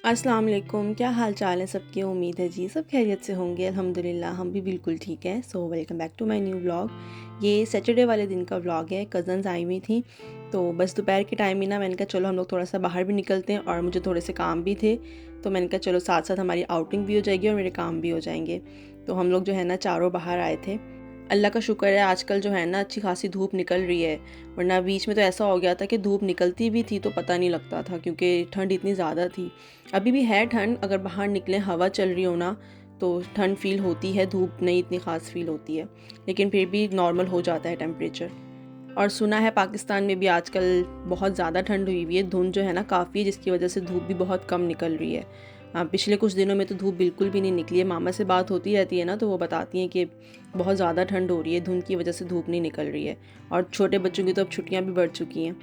अस्सलाम वालेकुम, क्या हाल चाल है सबके। उम्मीद है जी सब खैरियत से होंगे। अल्हम्दुलिल्लाह हम भी बिल्कुल ठीक हैं। So welcome back to my new vlog. ये सैटरडे वाले दिन का व्लॉग है। कज़न्स आई हुई थी तो बस दोपहर के टाइम ही ना मैंने कहा चलो हम लोग थोड़ा सा बाहर भी निकलते हैं, और मुझे थोड़े से काम भी थे तो मैंने कहा चलो साथ साथ हमारी आउटिंग भी हो जाएगी और मेरे काम भी हो जाएंगे। तो हम लोग जो है ना चारों बाहर आए थे। अल्लाह का शुक्र है आजकल जो है ना अच्छी खासी धूप निकल रही है, वरना बीच में तो ऐसा हो गया था कि धूप निकलती भी थी तो पता नहीं लगता था क्योंकि ठंड इतनी ज़्यादा थी। अभी भी है ठंड, अगर बाहर निकलें हवा चल रही हो ना तो ठंड फील होती है, धूप नहीं इतनी ख़ास फील होती है, लेकिन फिर भी नॉर्मल हो जाता है टेम्परेचर। और सुना है पाकिस्तान में भी आजकल बहुत ज़्यादा ठंड हुई हुई है, धुंध जो है ना काफ़ी है जिसकी वजह से धूप भी बहुत कम निकल रही है। पिछले कुछ दिनों में तो धूप बिल्कुल भी नहीं निकली है। मामा से बात होती रहती है ना तो वो बताती हैं कि बहुत ज़्यादा ठंड हो रही है, धुंध की वजह से धूप नहीं निकल रही है। और छोटे बच्चों की तो अब छुट्टियाँ भी बढ़ चुकी हैं।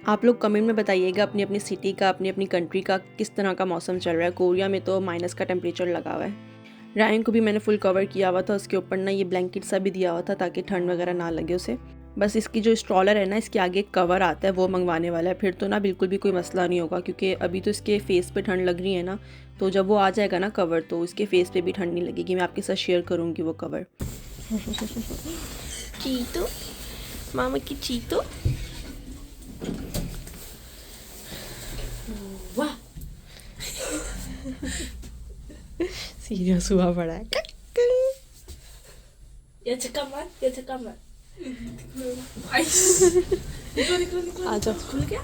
आप लोग कमेंट में बताइएगा अपनी अपनी सिटी का, अपनी अपनी कंट्री का किस तरह का मौसम चल रहा है। कोरिया में तो माइनस का टेम्परेचर लगा हुआ है। रायन को भी मैंने फुल कवर किया हुआ था, उसके ऊपर ना ये ब्लैंकेट सा भी दिया हुआ था ताकि ठंड वगैरह ना लगे उसे। बस इसकी जो स्ट्रॉलर है ना इसके आगे एक कवर आता है वो मंगवाने वाला है, फिर तो ना बिल्कुल भी कोई मसला नहीं होगा क्योंकि अभी तो इसके फेस पे ठंड लग रही है ना, तो जब वो आ जाएगा ना कवर तो इसके फेस पे भी ठंड नहीं लगेगी। मैं आपके साथ शेयर करूँगी वो कवर। चीतू, मामा की चीतू। वाह, सीरियस हुआ पड़ा है। jetzt kann man, jetzt kann man. आ जाओ, खुल गया।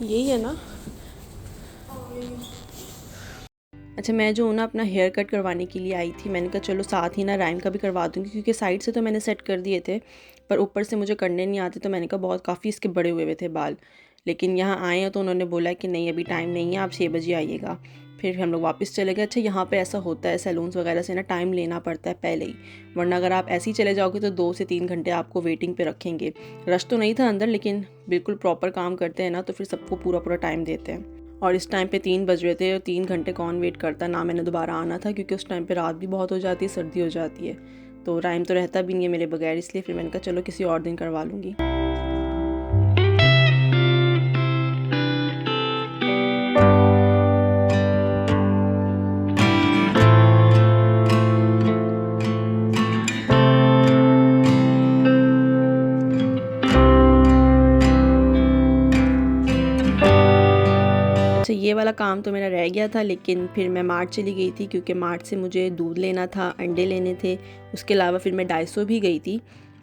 यही है ना। अच्छा, मैं जो हूँ ना अपना हेयर कट करवाने के लिए आई थी, मैंने कहा चलो साथ ही ना राइम का भी करवा दूँगी क्योंकि साइड से तो मैंने सेट कर दिए थे पर ऊपर से मुझे करने नहीं आते, तो मैंने कहा बहुत काफ़ी इसके बड़े हुए हुए थे बाल। लेकिन यहाँ आए हैं तो उन्होंने बोला कि नहीं अभी टाइम नहीं है, आप 6 बजे आइएगा। फिर हम लोग वापस चले गए। अच्छा, यहाँ पे ऐसा होता है सैलून्स वगैरह से ना टाइम लेना पड़ता है पहले ही, वरना अगर आप ऐसे ही चले जाओगे तो 2 से 3 घंटे आपको वेटिंग पे रखेंगे। रश तो नहीं था अंदर, लेकिन बिल्कुल प्रॉपर काम करते हैं ना तो फिर सबको पूरा पूरा टाइम देते हैं। और इस टाइम पे 3 बज रहे थे और 3 घंटे कौन वेट करता ना। मैंने दोबारा आना था क्योंकि उस टाइम पे रात भी बहुत हो जाती है, सर्दी हो जाती है, तो राइम तो रहता भी नहीं है मेरे बगैर, इसलिए फिर मैंने कहा चलो किसी और दिन करवा लूँगी। अच्छा, ये वाला काम तो मेरा रह गया था, लेकिन फिर मैं मार्ट चली गई थी क्योंकि मार्ट से मुझे दूध लेना था, अंडे लेने थे। उसके अलावा फिर मैं डाइसो भी गई थी,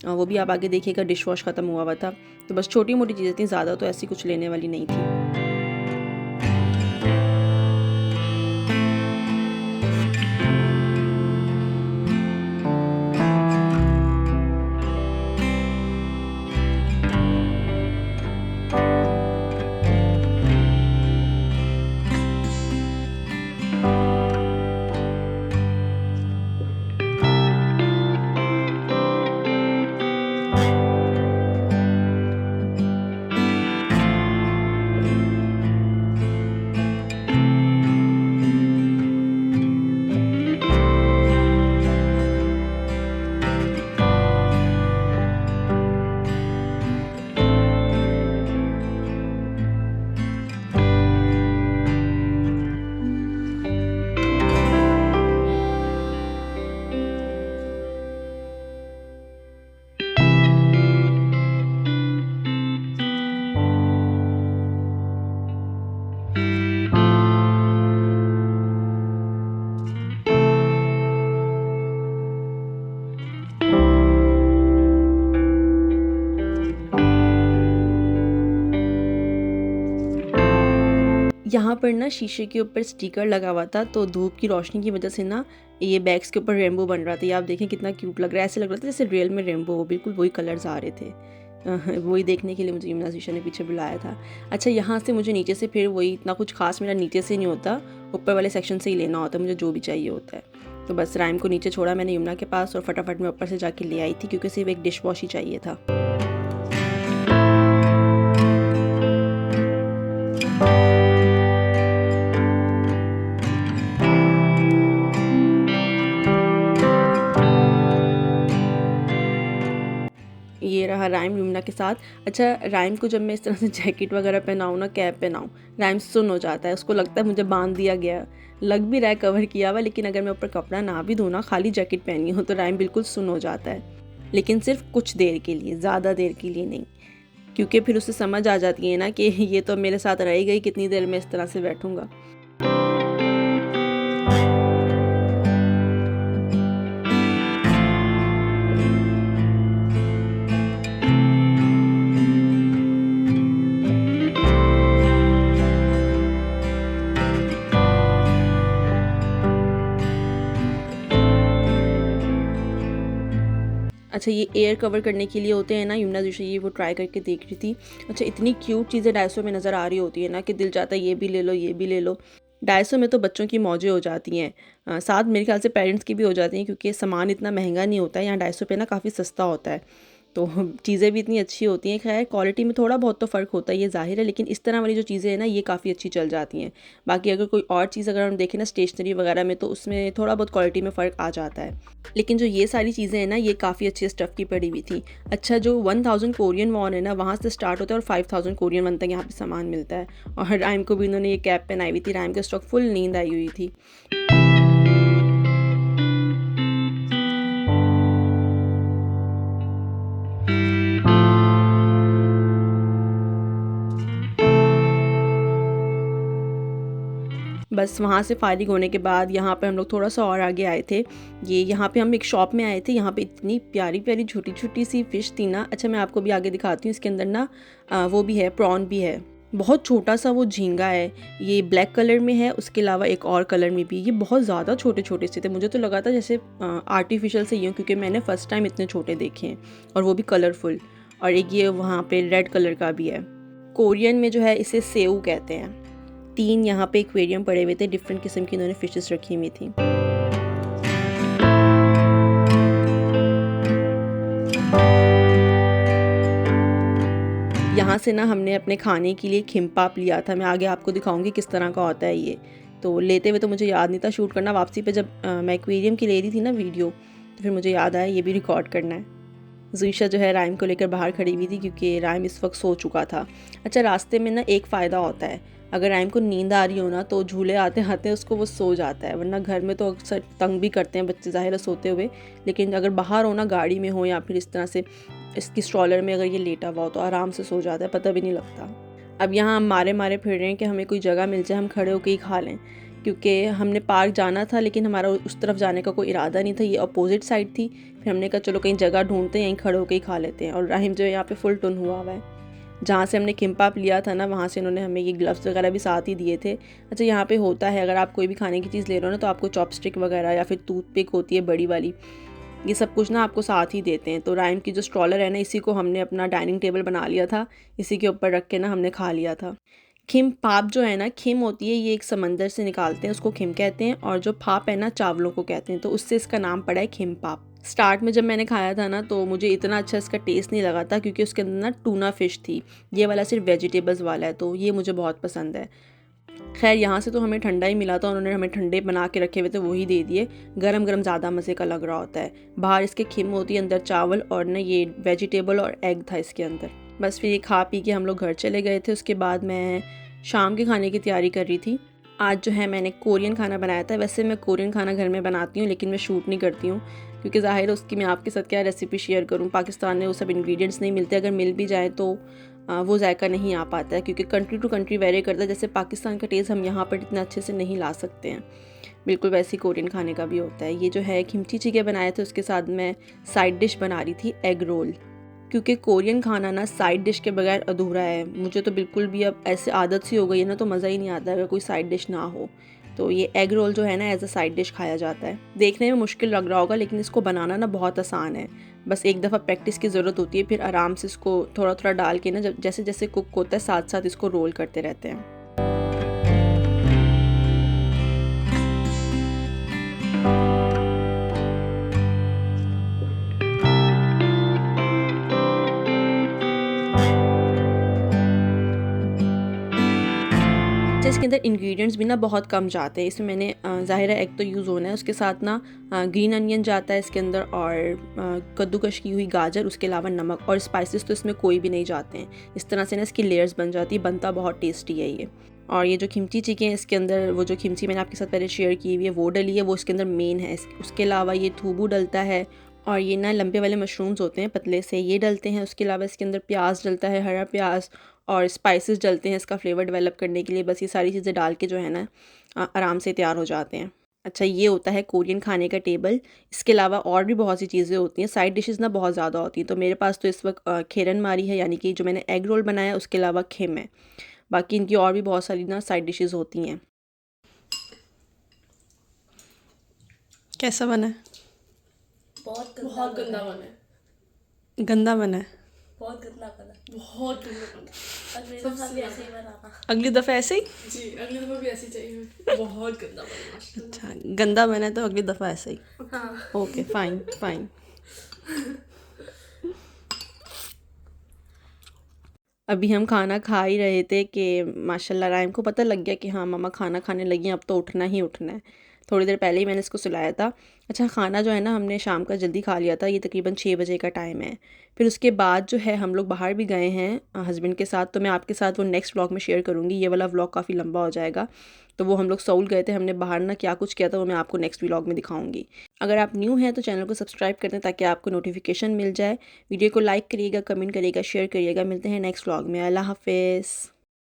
वो भी आप आगे देखिएगा, डिश वॉश ख़त्म हुआ हुआ था। तो बस छोटी मोटी चीज़ें थी, ज़्यादा तो ऐसी कुछ लेने वाली नहीं थी। यहाँ पर ना शीशे के ऊपर स्टिकर लगा हुआ था, तो धूप की रोशनी की वजह से ना ये बैग्स के ऊपर रेनबो बन रहा था। ये आप देखें कितना क्यूट लग रहा है, ऐसे लग रहा था जैसे रियल में रेनबो हो, बिल्कुल वही कलर्स आ रहे थे। वही देखने के लिए मुझे यमुना शीशा ने पीछे बुलाया था। अच्छा, यहाँ से मुझे नीचे से फिर वही इतना कुछ खास मेरा नीचे से नहीं होता, ऊपर वाले सेक्शन से ही लेना होता है मुझे जो भी चाहिए होता है। तो बस राइम को नीचे छोड़ा मैंने यमुना के पास और फटाफट मैं ऊपर से जाके ले आई थी क्योंकि सिर्फ एक डिश वॉश ही चाहिए था। ये रहा राइम, यमुना मीना के साथ। अच्छा, राइम को जब मैं इस तरह से जैकेट वगैरह पहनाऊँ ना, कैप पहनाऊँ, राइम सुन हो जाता है, उसको लगता है मुझे बांध दिया गया, लग भी रहा है कवर किया हुआ, लेकिन अगर मैं ऊपर कपड़ा ना भी दूँ ना, खाली जैकेट पहनी हूँ, तो राइम बिल्कुल सुन हो जाता है, लेकिन सिर्फ कुछ देर के लिए, ज़्यादा देर के लिए नहीं, क्योंकि फिर उसे समझ आ जाती है ना कि ये तो मेरे साथ रह गई, कितनी देर मैं इस तरह से बैठूँगा। अच्छा, ये एयर कवर करने के लिए होते हैं ना, यमुना जोशी ये वो ट्राई करके देख रही थी। अच्छा, इतनी क्यूट चीज़ें डायसो में नज़र आ रही होती है ना कि दिल चाहता है ये भी ले लो, ये भी ले लो। डायसो में तो बच्चों की मौजें हो जाती हैं, साथ मेरे ख्याल से पेरेंट्स की भी हो जाती हैं, क्योंकि सामान इतना महंगा नहीं होता है, यहाँ डायसो पे ना काफ़ी सस्ता होता है, तो चीज़ें भी इतनी अच्छी होती हैं। खैर, क्वालिटी में थोड़ा बहुत तो फ़र्क होता है, ये ज़ाहिर है, लेकिन इस तरह वाली जो चीज़ें हैं ना, ये काफ़ी अच्छी चल जाती हैं। बाकी अगर कोई और चीज़ अगर हम देखें ना स्टेशनरी वगैरह में, तो उसमें थोड़ा बहुत क्वालिटी में फ़र्क आ जाता है, लेकिन जो ये सारी चीज़ें हैं ना, ये काफ़ी अच्छे स्टफ़ की पड़ी हुई थी। अच्छा, जो 1000 कोरियन वॉन है ना, वहाँ से स्टार्ट होता है और 5000 कोरियन वन तक यहाँ पे सामान मिलता है। और राइम को भी इन्होंने ये कैप पहनाई हुई थी, राइम का स्टॉक फुल नींद आई हुई थी। बस वहाँ से फारिग होने के बाद यहाँ पे हम लोग थोड़ा सा और आगे आए थे। ये यहाँ पे हम एक शॉप में आए थे, यहाँ पे इतनी प्यारी प्यारी छोटी छोटी सी फ़िश थी ना। अच्छा, मैं आपको भी आगे दिखाती हूँ, इसके अंदर ना वो भी है, प्रॉन भी है। बहुत छोटा सा वो झींगा है, ये ब्लैक कलर में है, उसके अलावा एक और कलर में भी। ये बहुत ज़्यादा छोटे छोटे से थे, मुझे तो लगा था जैसे आर्टिफिशियल से ही हों, क्योंकि मैंने फ़र्स्ट टाइम इतने छोटे देखे हैं, और वो भी कलरफुल। और एक ये वहाँ पे रेड कलर का भी है। कोरियन में जो है इसे सेऊ कहते हैं। 3 यहाँ पे एक्वेरियम पड़े हुए थे, डिफरेंट किस्म की इन्होंने फिशेस रखी हुई थी। यहाँ से ना हमने अपने खाने के लिए किम्पाप लिया था, मैं आगे आपको दिखाऊंगी किस तरह का होता है ये। तो लेते हुए तो मुझे याद नहीं था शूट करना, वापसी पे जब मैं एक्वेरियम की ले रही थी ना वीडियो, तो फिर मुझे याद आया ये भी रिकॉर्ड करना है। ज़ुईशा जो है राइम को लेकर बाहर खड़ी हुई थी, क्योंकि राइम इस वक्त सो चुका था। अच्छा, रास्ते में ना एक फ़ायदा होता है, अगर राइम को नींद आ रही हो ना, तो झूले आते आते उसको वो सो जाता है, वरना घर में तो अक्सर तंग भी करते हैं बच्चे ज़ाहिर है सोते हुए, लेकिन अगर बाहर हो ना, गाड़ी में हो या फिर इस तरह से इसकी स्ट्रॉलर में अगर ये लेटा हुआ हो, तो आराम से सो जाता है, पता भी नहीं लगता। अब यहाँ हम मारे मारे फिर रहे हैं कि हमें कोई जगह मिल जाए, हम खड़े होकर ही खा लें, क्योंकि हमने पार्क जाना था, लेकिन हमारा उस तरफ जाने का कोई इरादा नहीं था, ये अपोजिट साइड थी। फिर हमने कहा चलो कहीं जगह ढूंढते हैं, यहीं खड़े होकर ही खा लेते हैं। और राहिम जो है यहाँ पे फुल टुन हुआ हुआ है। जहाँ से हमने किम्पाप लिया था ना, वहाँ से इन्होंने हमें ये ग्लव्स वगैरह भी साथ ही दिए थे। अच्छा, यहाँ पे होता है, अगर आप कोई भी खाने की चीज़ ले रहे हो ना, तो आपको चॉपस्टिक वगैरह या फिर टूथपिक होती है बड़ी वाली, ये सब कुछ ना आपको साथ ही देते हैं। तो राइम की जो स्ट्रॉलर है ना, इसी को हमने अपना डाइनिंग टेबल बना लिया था, इसी के ऊपर रख के ना हमने खा लिया था। खिम पाप जो है ना, खिम होती है, ये एक समंदर से निकालते हैं, उसको खिम कहते हैं, और जो पाप है ना, चावलों को कहते हैं, तो उससे इसका नाम पड़ा है खिम पाप। स्टार्ट में जब मैंने खाया था ना, तो मुझे इतना अच्छा इसका टेस्ट नहीं लगा था, क्योंकि उसके अंदर ना टूना फ़िश थी, ये वाला सिर्फ वेजिटेबल्स वाला है, तो ये मुझे बहुत पसंद है। खैर, यहाँ से तो हमें ठंडा ही मिला था, उन्होंने हमें ठंडे बना के रखे हुए थे, वही दे दिए। गरम गरम ज़्यादा मज़े का लग रहा होता है। बाहर इसके खिम होती है, अंदर चावल, और ना ये वेजिटेबल और एग था इसके अंदर। बस फिर ये खा पी के हम लोग घर चले गए थे। उसके बाद मैं शाम के खाने की तैयारी कर रही थी। आज जो है मैंने कोरियन खाना बनाया था। वैसे मैं कोरियन खाना घर में बनाती हूँ, लेकिन मैं शूट नहीं करती हूँ, क्योंकि ज़ाहिर है उसकी मैं आपके साथ क्या रेसिपी शेयर करूँ। पाकिस्तान में वो सब इंग्रेडिएंट्स नहीं मिलते, अगर मिल भी जाए तो वो जायका नहीं आ पाता है, क्योंकि कंट्री टू कंट्री वेरी करता है। जैसे पाकिस्तान का टेस्ट हम यहाँ पर इतना अच्छे से नहीं ला सकते हैं, बिल्कुल वैसे ही कोरियन खाने का भी होता है। ये जो है किमची चिके बनाए थे, उसके साथ मैं साइड डिश बना रही थी एग रोल, क्योंकि कोरियन खाना ना साइड डिश के बगैर अधूरा है। मुझे तो बिल्कुल भी अब ऐसे आदत सी हो गई है ना, तो मज़ा ही नहीं आता अगर कोई साइड डिश ना हो। तो ये एग रोल जो है ना, एज अ साइड डिश खाया जाता है। देखने में मुश्किल लग रहा होगा, लेकिन इसको बनाना ना बहुत आसान है। बस एक दफ़ा प्रैक्टिस की ज़रूरत होती है, फिर आराम से इसको थोड़ा थोड़ा डाल के ना, जब जैसे जैसे कुक होता है, साथ साथ इसको रोल करते रहते हैं। इसके अंदर इंग्रेडिएंट्स भी ना बहुत कम जाते हैं। इसमें मैंने ज़ाहिर है एग तो यूज़ होना है, उसके साथ ना ग्रीन अनियन जाता है इसके अंदर और कद्दूकश की हुई गाजर, उसके अलावा नमक और स्पाइसेस तो इसमें कोई भी नहीं जाते हैं। इस तरह से ना इसकी लेयर्स बन जाती है, बनता बहुत टेस्टी है ये। और ये जो खिमची चिकन है इसके अंदर, वो जो खिमची मैंने आपके साथ पहले शेयर की हुई है वो डली है, वो इसके अंदर मेन है। उसके अलावा ये थूबू डलता है और ये ना लंबे वाले मशरूम्स होते हैं पतले से, ये डलते हैं। उसके अलावा इसके अंदर प्याज डलता है, हरा प्याज, और स्पाइसेस डलते हैं इसका फ्लेवर डेवलप करने के लिए। बस ये सारी चीज़ें डाल के जो है ना आराम से तैयार हो जाते हैं। अच्छा, ये होता है कोरियन खाने का टेबल। इसके अलावा और भी बहुत सी चीज़ें होती हैं, साइड डिशेस ना बहुत ज़्यादा होती हैं। तो मेरे पास तो इस वक्त खेरन मारी है, यानी कि जो मैंने एग रोल बनाया, उसके अलावा खिम है। बाकी इनकी और भी बहुत सारी ना साइड डिशेस होती हैं। कैसा बना है? बहुत गंदा बना है। गंदा बना है। बहुत गंदा बना। बहुत गंदा बना। अगली दफा भी ऐसे ही बनाना। अगली दफ़ा ऐसे ही? जी, अगली दफा भी ऐसे ही चाहिए। बहुत गंदा बना। अच्छा, गंदा बना है तो अगली दफ़ा ऐसे ही। हाँ। Okay, fine fine. अभी हम खाना खा ही रहे थे कि माशाल्लाह राइम को पता लग गया कि हाँ मम्मा खाना खाने लगी हैं, अब तो उठना ही उठना है। थोड़ी देर पहले ही मैंने इसको सुलाया था। अच्छा, खाना जो है ना हमने शाम का जल्दी खा लिया था, ये तकरीबन 6 बजे का टाइम है। फिर उसके बाद जो है हम लोग बाहर भी गए हैं हस्बैंड के साथ, तो मैं आपके साथ वो नेक्स्ट व्लॉग में शेयर करूँगी। ये वाला व्लॉग काफ़ी लंबा हो जाएगा। तो वो हम लोग सऊल गए थे, हमने बाहर ना क्या कुछ किया था वो मैं आपको नेक्स्ट व्लॉग में दिखाऊंगी। अगर आप न्यू हैं तो चैनल को सब्सक्राइब कर दें ताकि आपको नोटिफिकेशन मिल जाए। वीडियो को लाइक करिएगा, कमेंट करिएगा, शेयर करिएगा। मिलते हैं नेक्स्ट व्लॉग में। अल्लाह हाफिज़।